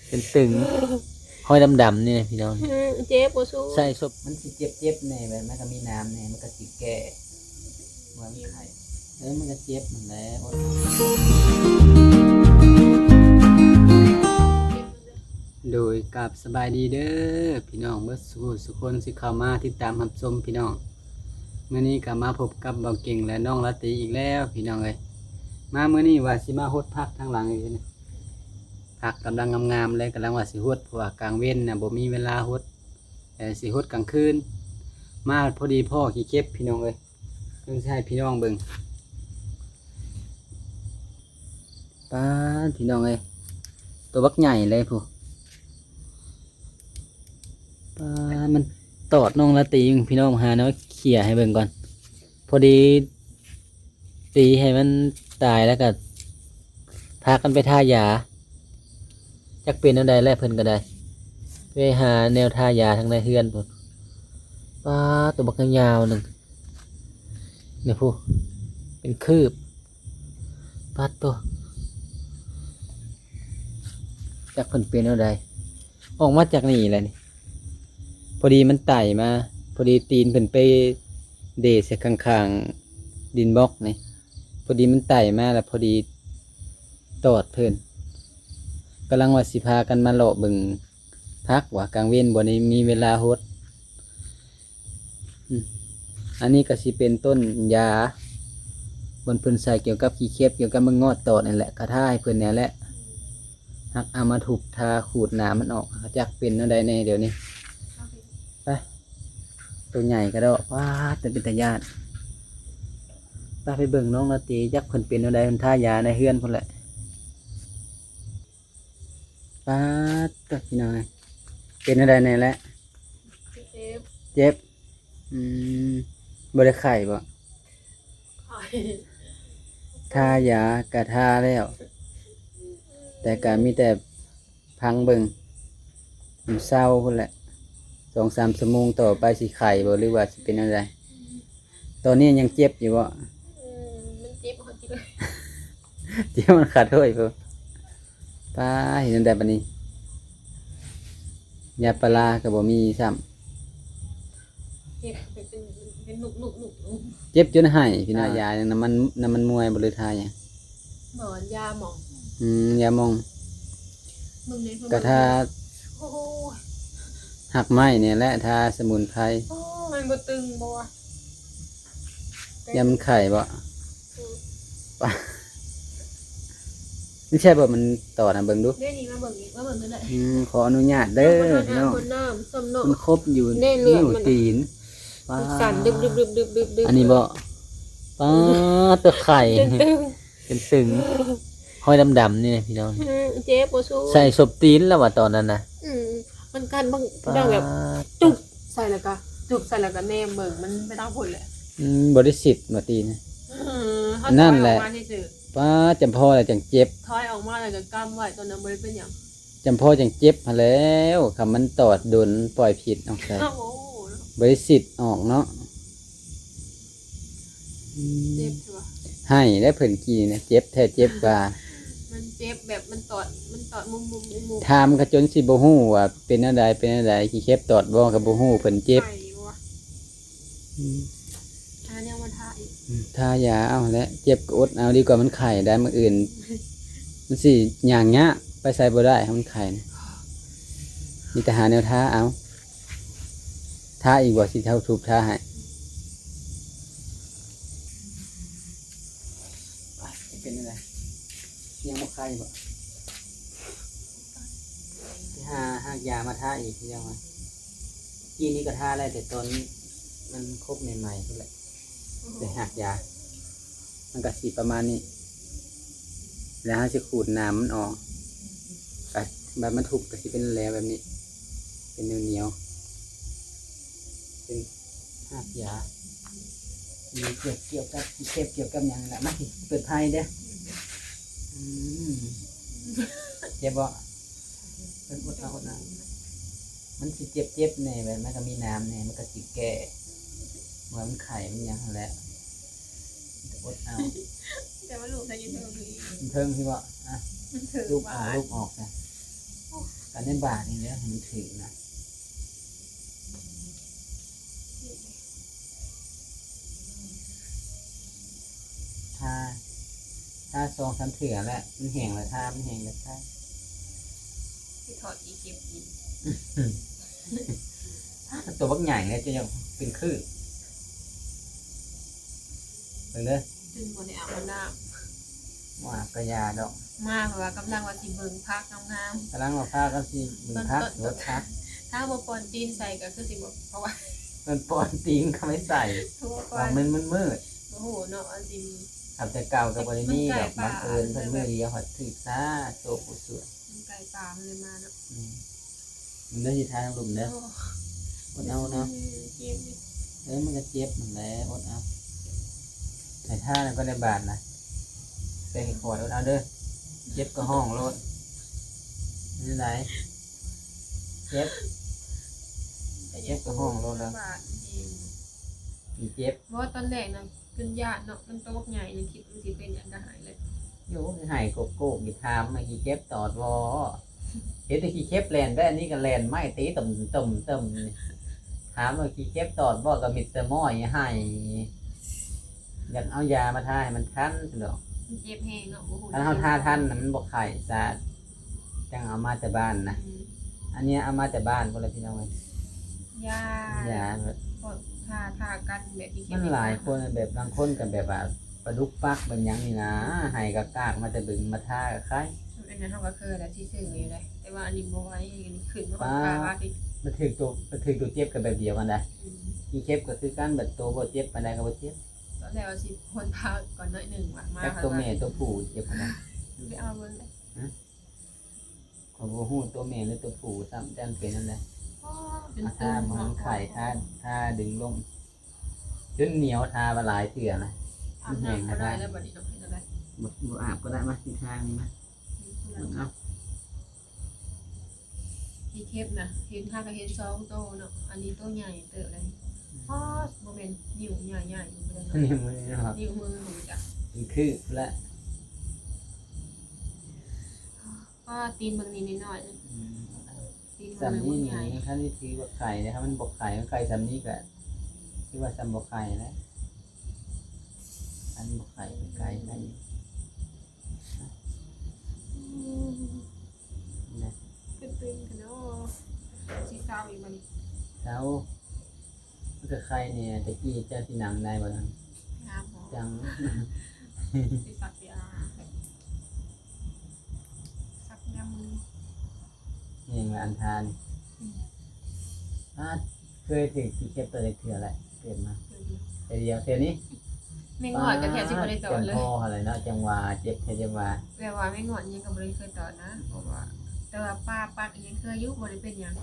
เป็นตึงห้อยดำๆนี่นะพี่น้องเจ็บบ่สู้ใส่ศพมันสิเจ็บแน่แบบมันก็มีน้ำแน่มันก็สิแก่เหมือนไข่มันก็เจ็บเหมือนแล้วโดยกับสบายดีเด้อพี่น้องเบิดสุคนสิเข้ามาติดตามรับชมพี่น้องเมื่อนี้ก็มาพบกับเบาเก่งและน้องละตีอีกแล้วพี่น้องเอ้ยมาเมื่อนี้ว่าสิมาฮดพักทางหลังอยู่นี่พักกำลังงามๆเลยกำลังว่าสิฮดเพราะว่ากลางเว้นน่ะบ่มีเวลาฮดแต่สิฮดกลางคืนมาพอดีพ่อขี้เก็บพี่น้องเอ้ยเพิ่งให้พี่น้องเบิ่งป้าพี่น้องเอ้ยตัวบักใหญ่เลยผู้ป้ามันตอดน้องละตีพี่น้องหาเนาะเขี่ยให้เบิ่งก่อนพอดีตีให้มันตายแล้วก็พากันไปท่ายาจักเป็นอะไรแล้วเพิ่นก็ได้ไปหาแนวท่ายาทางในเฮือนพุ่นป้าตัวบักยาวหนึ่งเนี่ยผู้เป็นคืบป้าตัวจักเพิ่นเป็นอะไรออกมาจากนี่แหละนี่พอดีมันไต่มาพอดีตีนเพิ่นไปเดะใส่ข้างๆดินบล็อกนี่พอดีมันไต่มาแล้วพอดีตอดเพิ่นกำลังว่าสิพากันมาเลาะบึงพักว่ากลางเว้นบ่ได้มีเวลาฮดอันนี้ก็สิเป็นต้นยาบนเพิ่นใส่เกี่ยวกับขี้เข็บเกี่ยวกับมึงงอดตอดนี่แหละกระท่ายเพิ่นเนี่ยแหละหักเอามาถูกทาขูดหนามันออกจักเป็นอะไรในเดี๋ยวนี้ไปตัวใหญ่ก็ได้ว้าแต่เป็นตาญาติไปเบิ่งน้องนาตีจักเพิ่นเป็นอะไรเพิ่นท่ายาในเฮือนพุ่นแหละป้าตัดพี่น้อยเป็นอะไรในแหละเจ็บบ่ได้ไข่บ่ทายากะทาแล้วแต่กะมีแต่พังเบิ่งมันเศร้าพุ่นแหละ2-3 ชั่วโมงต่อไปสิไข่บ่หรือว่าสิเป็นอะไรตอนนี้ยังเจ็บอยู่บ่มันเจ็บเขาจิเลย เจ็บมันขาดถ้วยพุ่นป้าเห็นแต่บัดนี้ยาปลาก็บ่มีซ้ำเจ็บเป็นหนุกเจ็บจนหายพี่น้ายาน้ำมันมวยบ่เลยทาหยัง หมอนยาหมองยามองมึงเลยกระทาโอ้โหหักไม้เนี่ยแหละทาสมุนไพรมันบ่ตึงบ่วะยามันไข่บ่ปะไม่ใช่บ่มันต่อนะเบิ่งดูเด้นี่มาเบิ่งอีกมาเบิ่งนั่นแหละขออนุญาตเด้อพี่น้องมันครบอยู่นิ้วตีนสั่นดึบอันนี้บ่ป้าตัวไข่เป็นตึงห้อยดำๆนี่นะพี่น้องเจ็บบ่สู้ใส่ศพตีนแล้วว่าตอนนั้นนะมันกันบางดังแบบจุกใส่แล้วก็จุกใส่แล้วก็แนมเบิ่งมันไม่ต้องผลเลยบริสิทธิ์มาตีนนั่นแหละป้าจำพ่อแล้วจังเจ็บถอยออกมาแล้วก็กำไว้ตอนนั้นบ่ได้เป็นหยังจำพ่อจังเจ็บมาแล้วคำมันตอดโดนปล่อยผิดออกไปบริสิทธิ์ออกเนาะเจ็บใช่ปะให้ได้เพิ่นกี่นะเจ็บแท้เจ็บกว่ามันเจ็บแบบมันตอดมุมถามกระจนสิบ่ฮู้ว่าเป็นอะไรขี้เข็บตอดบ่กับบ่ฮู้เพิ่นเจ็บเนี่ยมาทาอีกทายาเอาแล้วเจ็บก็อดเอาดีกว่ามันไข้ได้มื้ออื่นมันสิย่างเงี้ยไปใส่บ่ได้มันไข้มีแต่หาแนวทาเอาทาอีกบ่สิเท่าทุบทาให้เป็นอะไรยังบ่ไข้บ่ที่หากยามาทาอีกยังไงกี้นี้ก็ทาได้แต่ตอนนี้มันครบใหม่ๆนั่นแหละแต่หากยามันก็สีประมาณนี้แล้วจะขูดน้ำมันออกแบบมันถูกก็สิเป็นแล้วแบบนี้เป็นเหนียวเป็นหากยามีเกี่ยวกับเก็บเกี่ยวกับอย่างนั้นมาสิเปิดไพ่เด้อเจ็บบ่เป็นอดเอาน้ำมันสิเจ็บเนี่ยแบบมันก็มีน้ำเนี่ยมันก็สิแก่เหมือนไข่มันยังแหละอดเอาแต่ว่าลูกจะยืนเทิงเทิงพี่บ่ลูกออกนะ กันในบาทนี่แหละให้มันถึงนะถ้า2-3เถื่อแหละมันแห้งแล้วถ้ามันแห้งแล้วใช่ ที่ถอดอีเก็บอีก ตัวบักใหญ่เนี่ยจะยังเป็นคลื่นไปเลย จนบ่ได้อาบน้ ว่ากระยาดอก ำมาเพราะว่ากำลังว่าสิเบิ่งพักงาม กำลังมาผ้าก็สิมึงพักรถพัก ๆถ้าบ่ปอนตีนใส่ก็คือสิบ่เพราะว่า มันปอนติงเขาไม่ใส่ ทั่วไป วางมันมืด โอ้โหเนาะอันสิ ขับแต่เก่ากับบริมีดอกบังเอิญเพิ่นมือเดียวหอดถึกซ่าโตผู้สวย มันไก่ป่ามันเลยมาเนาะ มันได้ที่ทางหลุมเด้อ โอ้ อดเอาเนาะ เจ็บดิ มันก็เจ็บเหมือนแล้วอดเอาใส่ท่าแล้วก็ได้บาทนะใส่ขวดอดเอาเด้อเจ็บก็ห้องรถนี่ไหนเจ็บ ก็ห้องโลละ บาทเอง มีเจ็บ เพราะว่าตอนแรกน่ะเป็นญาติเนาะมันตัวบักใหญ่นี่คิดมันสิเป็นอย่างก็หายเลย อยู่หายโกโก้กีทามมาขี้เจ็บตอดวอเห็นแต่ขี้เจ็บแลนได้อันนี้ก็แลนไม่ตีต่ำนี่ถามว่าขี้เจ็บตอดบ่ก็มิดแต่ม้อยให้อยากเอายามาทาให้มันทันสิดอก มันเจ็บแห้งเนาะโอ้โห ถ้าเอาทาทันน่ะมันบ่ไข่ซาดจังเอามาแต่บ้านนะ อืม อันเนี้ยเอามาแต่บ้านพวกเราพี่น้องเอ้ย ยาย าแบบ ก็ทากันแบบที่เขี มันหลายคนแบบบางคนกับแบบว่าปลาดุกปักเป็นหยังนี่นะให้กากากมาแต่บึงมาทากับใคร อันนั้นเฮาก็เคยแล้วที่ซื้ออยู่เลยแต่ว่าอันนี้บ่ไหวอันนี้ขึ้นมาคนกลางว่าดิ มันถึกตัวเจ็บกันแบบเดียวกันได้ อืม ขี้เจ็บก็คือการแบบตัวบ่เจ็บปานใดก็บ่เจ็บ ตอนแรกว่าสิพ่นพาก่อนหน่อยหนึงว่ะมา จักตัวแม่ตัวผู้เจ็บปานใด ไปเอาเบิ่งเลย ก็บ่ฮู้ตัวแม่หรือตัวผู้ซ้ำจังเป็นนั่นแหละ อ๋อเป็น เอา ตึ ทาง มันไข่ถ้าดึงลงจนเหนียวทามาหลายเทื่อนะ อาบน้ำก็ได้แล้วบัดนี้เนาะเห็นอะไร บ่อาบก็ได้มาที่ทางนี้มาเอา ที่เข็บนะเห็นทางก็เห็น2โตเนาะอันนี้โตใหญ่เติบเลยอ๋อบ่แม่นนิ้วใหญ่ๆอยู่บ่ได้ อัน เนาะ นี้มือนะครับ นิ้วมือหนูจ้ะ มันคือและ ก็ตีนเบิ่งนี่นิดหน่อยนะ อืม ตีน สำ มื นี้ อ นี่ ใหญ่ ถ้านี่ถือว่าไข่นะครับมันบอกไข่มันไข่สำนี้ก็ที่ว่าสำบอกไข่แล้วอันบอกไข่เป็นไก่ไข่นะ ตึงๆกันเนาะสิเศร้าอีกบัดนี้ เช้ามันก็ไข่เนี่ยตะกี้เจ้าที่หนังได้บ่ทัง งามหอ จัง สิสักยาสักยามือ เองละอันทานเคยถึงที่เก็บตัวเล็กเถื่อแหละเกิดมา เดี๋ยวนี้ เดียวเท่านี้ ไม่งอดก็แถวสิบ่ได้ตอดเลย จังพออะไรเนาะจังหวะเจ็บเทจังหวะ แบบว่าไม่งอนยังก็บ่ได้เคยตอดนะเพราะว่าแต่ว่าป้าปักยังเคยอยู่บ่ได้เป็นหยัง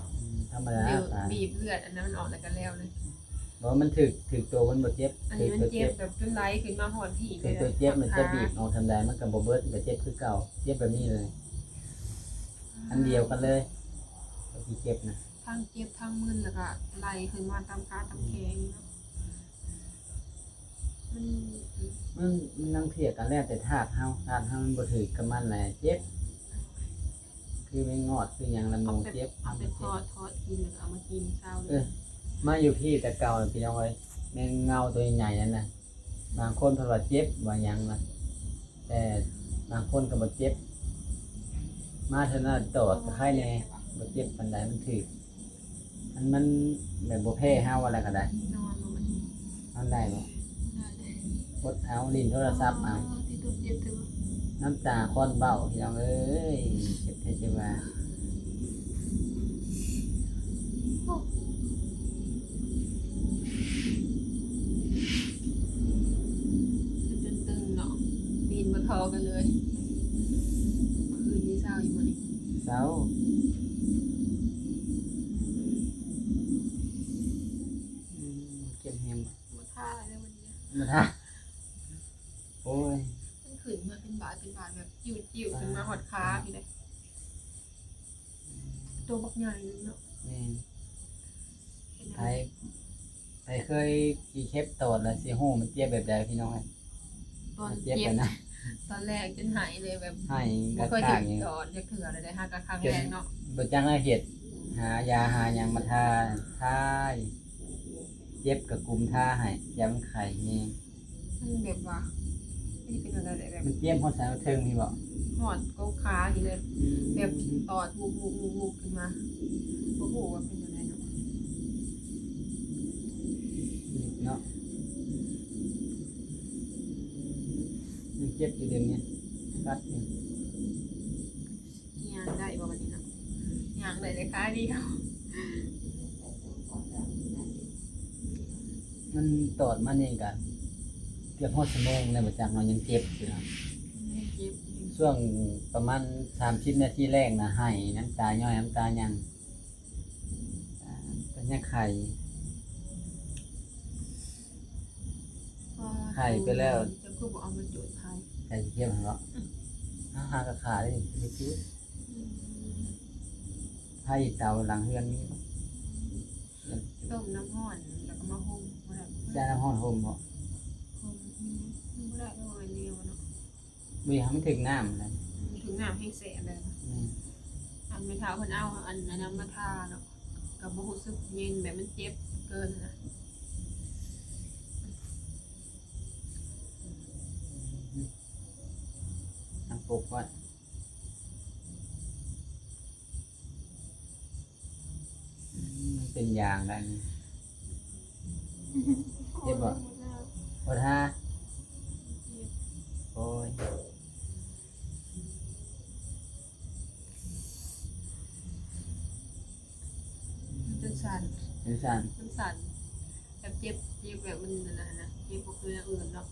ธรรมดา เดี๋ยว ตา บีบเลือดอันนั้นมันออกแล้วก็แล้วเลย บอกว่ามันถึกตัวมันบ่เจ็บ อัน ถึ นี้ ก มัน ตัว เจ็ เจ็ บบ แบบจนไหลขึ้นมาหอดผี ถึกตัวเจ็บมันจะบีบออกทำได้มันก็บ่เบิดมันก็เจ็บคือเก่าเจ็บแบบนี้เลย อันเดียวกันเลยที่เจ็บนะ ทั้งเจ็บทั้งมึนแล้วก็ไหลขึ้นมาตามขาตามแขนเนาะมัน มันนั่งเทียบกันแล้วแต่ธาตุเฮามันบ่ถือกับมันแหละเจ็บ คือไม่งอดคือหยังละมงเจ็บ เอาไปทอดกินแล้วก็เอามากินเช้าเล เอย อมาอยู่พี่แต่เก่าน่ะพี่น้องเอ้ยแมงเงาตัวใหญ่ๆนั่นน่ะบางคนเพิ่นว่าเจ็บว่าหยังนะแต่บางคนก็บ่เจ็บ มาเท่านั้นตอดตะไคร้แน่บ่เจ็บปานใดมันถือมันแบบบ่แพ้เฮาอะไรก็ได้ นอนลงมา มันได้บ่ ได้เลย กดเอาลิ้นโทรศัพท์เอา ที่ตัวเจ็บถึง น้ำตาคอนเบ้าพี่น้องเอ้ยเจ็บแท้จะว่า จนตึงเนาะตีนมาทอกันเลยคืนนี้เช้าอยู่มื้อนี้ เศร้าเจ็บแฮม มาท่าอะไรวันนี้ มาท่าโอ้ย มันขึ้นมาเป็นบาทแบบจิ้วๆขึ้นมาหอดขาพี่เลยตัวบักใหญ่เลยเนาะ นี่ เป็น ไป อะไร ไปเคยขี่เข็บตอดแล้วสิฮู้มันเจ็บแบบใดพี่น้องเอ้ย ตอน มันเจ็บ เจ็ ไป บ นะ ตอนแรกจนหายเลยแบบ ให้ บ่ ก เคย ต่า ถึ ง ง ๆนี่ ตอนจะเถื่อเลยได้หากะครั้งแรกเนาะ บ่จังได๋เฮ็ดหายาหาหยังมาทาทายเจ็บก็กุมทาให้ยามันไข้แฮง มันแบบว่าไม่ได้เป็นอะไรเลยแบบ มันเจ็บฮอดสายเทิงพี่บ่ หอดกกขาทีเลยแบบตอดบุกขึ้นมาโอ้โหว่าเป็นยังไงเนาะ เนาะมันเจ็บอยู่เดี๋ยวนี้กัดนี่ ย่างได้บ่วันนี้เนาะย่างได้เลยขาเดียว มันตอดมานี่ก็เกือบฮอดชั่วโมงแล้วบ่จักมันยังเจ็บอยู่นะ เจ็บ ช่วงประมาณ30นาทีแรกนะให้น้ำตาย่อยน้ำตายังเป็นยังไข่ ไข่ไปแล้ว จะคือบอกเอามาจุดไทย ไข่เทียมเหรอหากระขาได้ไม่คิดไผ่เตาหลังเฮือนมีบ่ ต้มน้ำห้อนแล้วก็มาห่มบ่ได้ ใช้น้ำห้อนห่มบ่ ห่มบ่ได้เอาไว้เดียวเนาะ มีทำถึงน้ำนะ ถึงน้ำให้แสบเลยอันไม่เท้าเพิ่นเอาอันนั้นมาทาเนาะกับบ่รู้สึกเย็นแบบมันเจ็บเกินนะ ทำปลุกไว้มันเป็นยางได้นี่เจ็บบ่ปวดฮะโอ้ย มันสั่น เป็นสั่น มันสั่นแบบเจ็บแบบมันนั่นนะเจ็บบ่คืออย่างอื่นเนาะ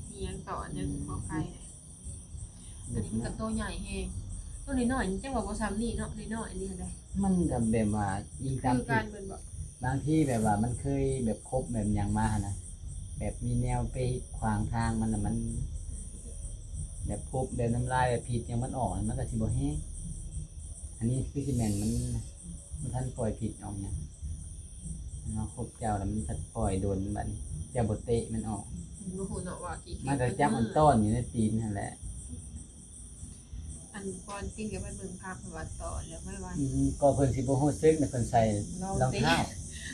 มีหยังต่อเนี่ยพอใครเนี่ยอันนี้มันก็โตใหญ่แฮงตัวน้อยๆจังว่าบ่ซ้ำนี่เนาะน้อยๆอันนี้ได้ มันกับแบบว่ายิงตาม คือ ผิ การ ด เป็นแบบ บางที่แบบว่ามันเคยแบบครบแบบอย่างมาหั่นนะแบบมีแนวไปขวางทางมันน่ะมัน แบบครบแบบน้ำลายแบบผิดอย่างมันออกมันก็สิบ่แห้งอันนี้คือสิแม่นมันทันปล่อยผิดออกเนี่ยเนาะครบเจ้าแล้วมันทันปล่อยโดนบัดนี้เจ้าบ่เตะมันออก บ่ฮู้เนาะว่ากี่ มันก็จับมันต้อนอยู่ในตีนนั่นแหละ อันก่อนติ้งก็ไปเบิ่งภาพว่าต่อแล้วไม่ว่า ก็เพิ่นสิบ่ฮู้สึกนะเพิ่นใส่รองเท้า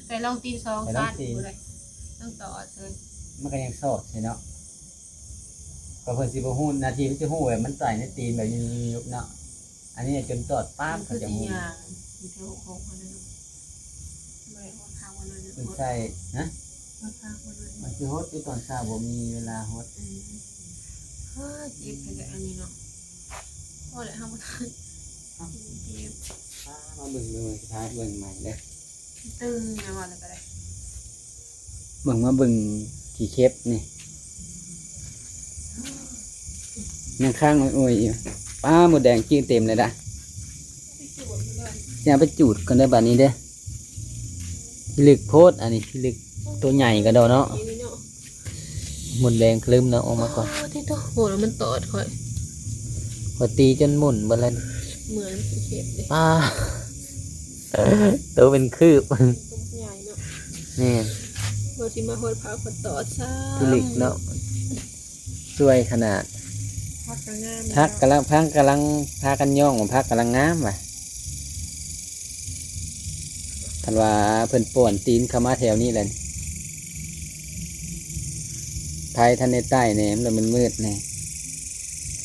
แต่ลองตี2สั้นบ่ได้ต้องต่อเลย มันก็ยังสอดใช่เนาะก็เพิ่นสิบ่ฮู้นาทีมันสิฮู้แบบมันใส่ในตีนแบบยุบๆเนาะอันนี้จนตอดป๊าบ มัน ก็ คือ จะ สิ ฮู้ ยางมีเท่า6อันนั้นเนาะไม่ว่าทางวันนั้น เพิ่นใส่นะ ว่าทางวันนั้น มันสิฮดอยู่ตอนเช้าบ่มีเวลาฮด เจ็บแต่อันนี้เนาะพอแล้วเฮาบ่ทันเจ็บ มาเบิ่งดูสุดท้ายเบิ่งใหม่เด้อ ตึงนะว่าแล้วก็ได้ เบิ่งมาเบิ่งกี่เคปนี่ยังข้างโอ้ยๆอยู่ป้าหมดแดงจิ้งเต็มเลยด่ะ ไปจูดมันเลย อย่าไปจูดกันเด้อบัดนี้เด้อพิลึกโพดอันนี้พิลึกตัวใหญ่ก็ดอกเนาะ นี่เนาะ หมดแดงคลึมเนาะออกมาก่อน ที่ตัวโหแล้วมันตอดค่อย พอตีจนหมุนเบิดแล้วนี่ เหมือนเข็บเลย ป้าตัวเป็นคืบ ต้มใหญ่เนาะ นี่ เราสิมาหดพักคนต่อซ่า พิลึกเนาะสวยขนาด พักกลางงาม พักกำลังพากันย่องพักกำลังงามว่ะคันว่าเพิ่นป่วนตีนเข้ามาแถวนี้แหละไทยทันในใต้เนี่ยมันมืดเนี่ย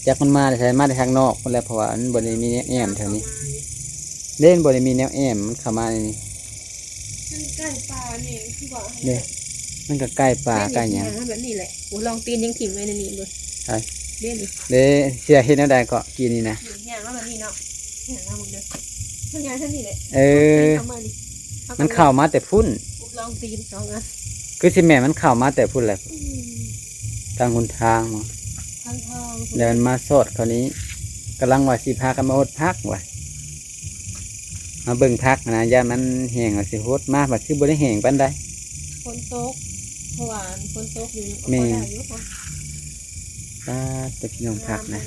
จากมันมาใช้มาในทางนอกคนแล้วเพราะว่ามันบริมีแนวแอมแถวนี้ เล่นบริมีแนวแอมมันเข้ามาในนี้ มันใกล้ปลาเนี่ยคือว่า เนี่ยมันก็ใกล้ป่าใกล้หยัง แบบนี้แหละโอ้ลองตีนยังถิ่มไว้ในนี้เลย ใช่ เล่นดิ เด้เสียเห็นอะไรก็กินนี่นะ อย่างว่าแบบนี้เนาะอย่างว่ามึงเด้อมันยางเท่านี้แหละ เออ เอามาดิ มันเข้ามาแต่พุ่น ลองตีนสองอัน คือสิแม่มันเข้ามาแต่พุ่นแหละทางหนทางมา ทางทอง เดินมาสดคราวนี้กำลังว่าสิพากันมาอดพักว่ะมาเบิ่งพักนะย่ามันแห้งว่าสิโฮดมากว่าคือบ่ได้แห้งปานใด ฝนตกเพราะว่าฝนตกอยู่ยังก็ แม่ ได้อยู่ค่ะ ตาตะพี่น้องพักนะ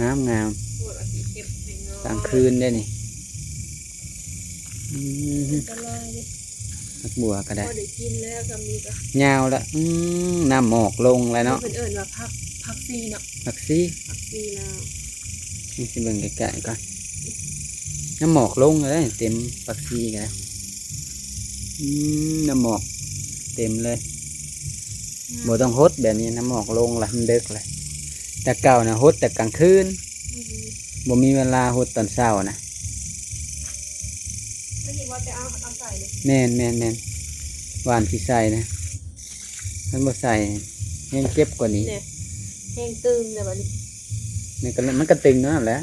งามงาม ปวดสีเข็บเป็นเนาะ กลางคืนได้นี่อืม จะลอยดิ ผักบัวก็ได้ พอได้กินแล้วก็มีก็ ยาวละน้ำหมอกลงแล้วเนาะ เพิ่นเอิ้นว่าผักซีเนาะ ผักซี ผักซีแล้ว นี่สิเบิ่งไกลๆก่อนน้ำหมอกลงเลยเต็มผักซีกันแล้วน้ำหมอกเต็มเลยบ่ต้องฮดแบบนี้น้ำหมอกลงละมันเดึกเลยแต่เก่านะฮดแต่กลางคืนบ่มีเวลาฮดตอนเช้านะ อันนี้ว่าจะเอาใส่เลย แม่นหวานที่ใส่นะมันบ่ใส่ยังเก็บกว่านี้ เนี่ยแห้งตึงเลยบัดนี้ มันก็ตึงเนาะแหละ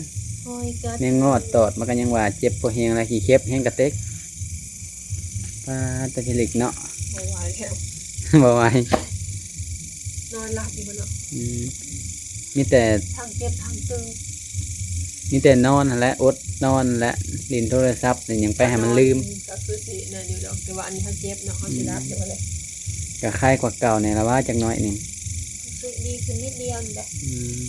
โอ้ยกัด แมงงอดตอดมันก็ยังว่าเจ็บพอเฮียงอะไรขี้เข็บแห้งกระเต็กปลาตะพิลิกเนาะ บ่ไหวแล้ว บ่ไหว นอนหลับอยู่บ่เนาะ อืมมีแต่ ทั้งเจ็บทั้งตึง นอนหั่นแหละอดนอนและลินโทรศัพท์นี่ยังไปให้มันลืม ก็คือสินั่นอยู่ดอกแต่ว่าอันนี้เขาเจ็บเนาะเขาสิรับเดี๋ยวอะไร ก็คล้ายกว่าเก่าเนี่ยละว่าจักหน้อยหนึง คือดีขึ้นนิดเดียวนี่แหละ อืม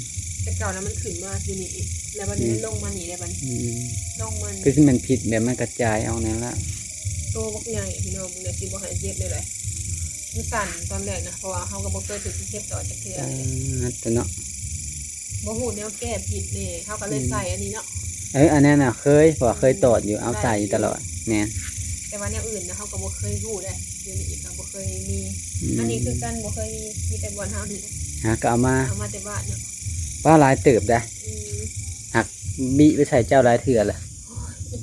แต่เก่าแล้วมันขึ้นมาอยู่นี่อีกแล้ววันนี้มันลงมานี่ได้บัดนี้ อืม ลงมัน คือสิมันผิดแบบมันกระจายเอาเนี่ยละ โตบักใหญ่พี่น้องมึงเนี่ยสิบ่ให้เจ็บเลยเลยมันสั่นตอนแรกนะเพราะว่าเฮาก็บ่เคยถูกเจ็บต่อจากเทื่อเลย แต่เนาะ บ่ฮู้แนวแก้ผิดนี่เฮาก็เลยใส่อันนี้เนาะ อันนั้นน่ะเคยเพราะว่าเคยตอดอยู่เอาใส่อยู่ตลอดแม่น แต่ว่าแนวอื่นนะเฮาก็บ่เคยรู้ได้อยู่นี่ก็บ่เคยมี ม อันนี้คือกันบ่เคยมีแต่บ่อนเฮานี่ หาก็เอามา เอามาแต่บ้านเนาะ ป้าหลายเติบได้ อืม หักบิไปใส่เจ้าหลายเถื่อละ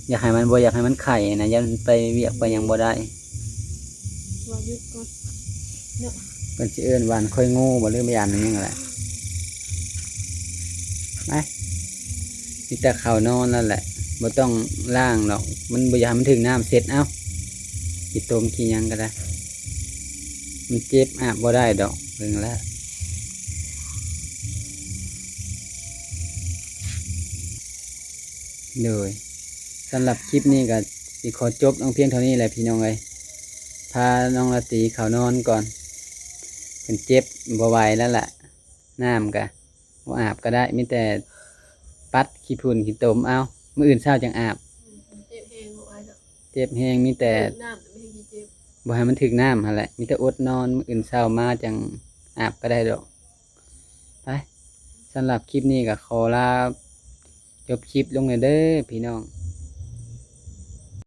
อยากให้มันบ่อยากให้มันไข่นะยันไปเวียกไปยังบ่ได้ ว่าหยุดก่อน เป็นสิเอิ้นวันค่อยโง่บ่เรื่องยานนั่นยังแหละไปมีแต่ข้าวนอนนั่นแหละบ่ต้องล้างดอกมันบ่อยากให้มันถึงน้ำเสร็จเอ้าขี้ต้มขี้หยังก็ได้ มันเจ็บอาบบ่ได้ดอกเบิ่งแล้วเลยสำหรับคลิปนี้ก็สิขอจบลงเพียงเท่านี้แหละพี่น้องเอ้ยพาน้องราตรีเขานอนก่อนเป็นเจ็บบ่ไหวแล้วล่ะน้ำกะบ่อาบก็ได้มีแต่ปัดขี้พุ่นขี้ตมเอามื้ออื่นเช้าจังอาบ เจ็บแฮงบ่ไหวเนาะ เจ็บแฮงมีแต่ น้ำไม่ให้มีเจ็บ บ่ให้มันถึงน้ำหั่นแหละมีแต่อดนอนมื้ออื่นเช้ามาจังอาบก็ได้ดอกไปสำหรับคลิปนี้ก็ขอลาจบคลิปลงเลยเด้อพี่น้อง